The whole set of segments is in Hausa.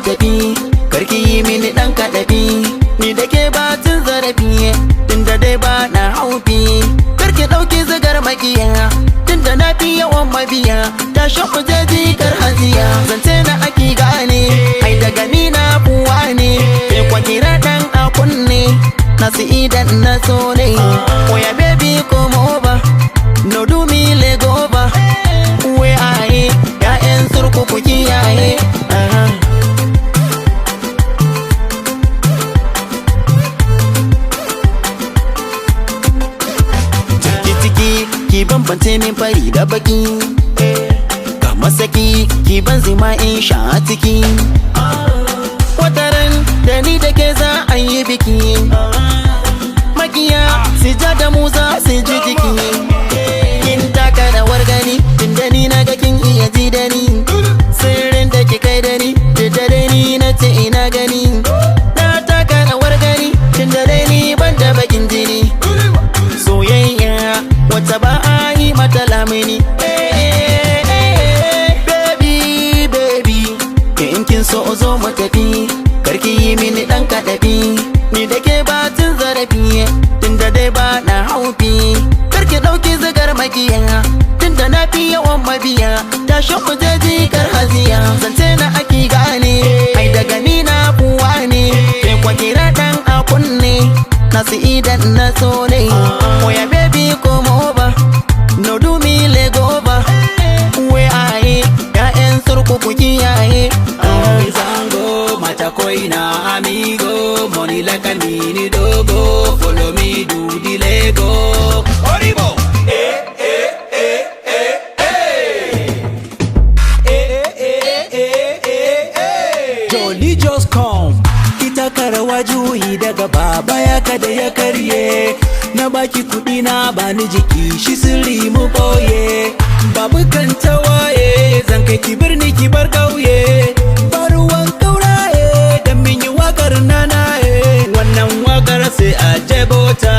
tafi, karki yi mini dan kaɗafi, ni da ke batun zarafi, tunda dai ba na haufi. Karki ɗauki zigar makiya, tunda na fi yawan mabiya, tashi ku je jikar haziya. Zance na aki gane, ai daga ni na buwa ne, sai kwa kira dan a kunne, nasu idan na so ne. Oya baby come over, no do me leg over, where I ya'yan surku ku kiyaye. Ki bambance min fari da baki, ga masaki ki ban zima in sha ciki. Wataran da ni da ke za a yi biki, makiya si ja da mu za su ji jiki. Kin taka rawar gani, tun da ni na ga kin iya ji da ni, sirrin da ki kai da ni, da dare ni na ce ina gani. Na taka rawar gani, tun da dai ni ban da bakin jini. Soyayya wata ba a yi mata lamini. Baby, baby, in kin so zo mu tafi, karki yi mini dan kaɗafi, ni da ke batun zarafi, tunda dai ba na haufi. Karki ɗauki zigar makiya, tunda na fi yawan mabiya, tashi ku je jikar haziya. Zance na aki gane, ai daga ni na buwa ne, sai kwa kira dan a kunne, nasu idan na so ne. Oya baby come over, no do me leg over, where I ya'yan surku ku kiyaye. Zango mata koina amigo, money like a mini dogo, follow me do the Lego. Oribo. Jolly just come. Kita karawa juyi daga baba ya kada ya karye, na baki kudi na bani jiki shi sirri mu boye. Babu kan tawaye, zan kai ki birni ki bar kauye, baruwan kauraye dan min yi wakar nanaye. Wannan wakar sai a jebota,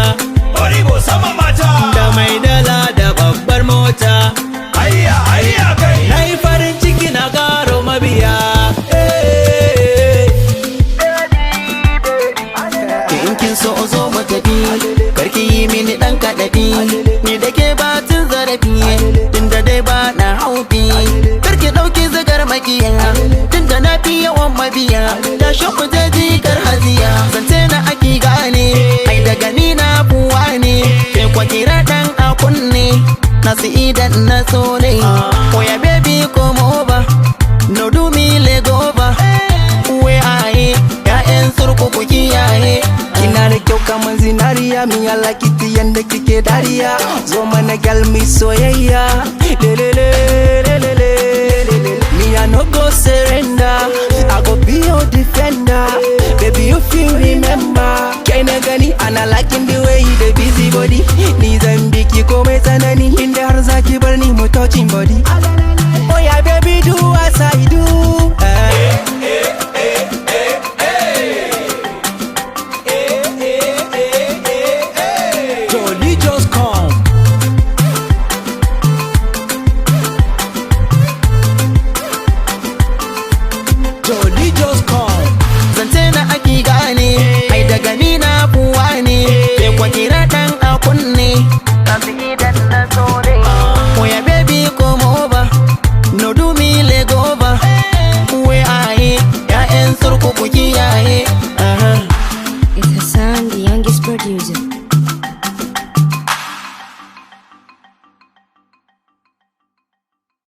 Oribo sama mata da mai dala da babbar mota. Hayya hayya kai, na yi farin ciki na garo mabiya. Kin so zo mu tafi, karki yi mini dan kaɗafi, ni da ke batun zarafi, tunda dai ba na haufi. Karki ɗauki zigar makiya, tunda na fi yawan mabiya, tashi ku je jikar haziya. Zance na aki gane, ai daga ni na buwa ne, sai kwa kira dan a kunne, nasu idan na so ne. Oya baby come over, no do me leg over, where I ya'yan surku ku kiyaye. Kina da kyau kamar zinariya, mi like it yanda kike dariya, zo mana gal mi soyayya. Lelele lelele lelele, me I no go surrender, I go be your defender. Baby you feel remember, kai na gani ana liking the way you dey busy body. Ni zan biki komai tsanani, inda har zaki bar ni mu touching body. Oh yeah baby do as I do. Jolly just come. Jolly just come. Zance na aki gane, ai daga ni na buwa ne, sai kwa kira dan a kunne, nasu idan na so ne. Oya baby come over, no do me leg over, where I ya'yan surku ku kiyaye. It's Hassan, the youngest producer.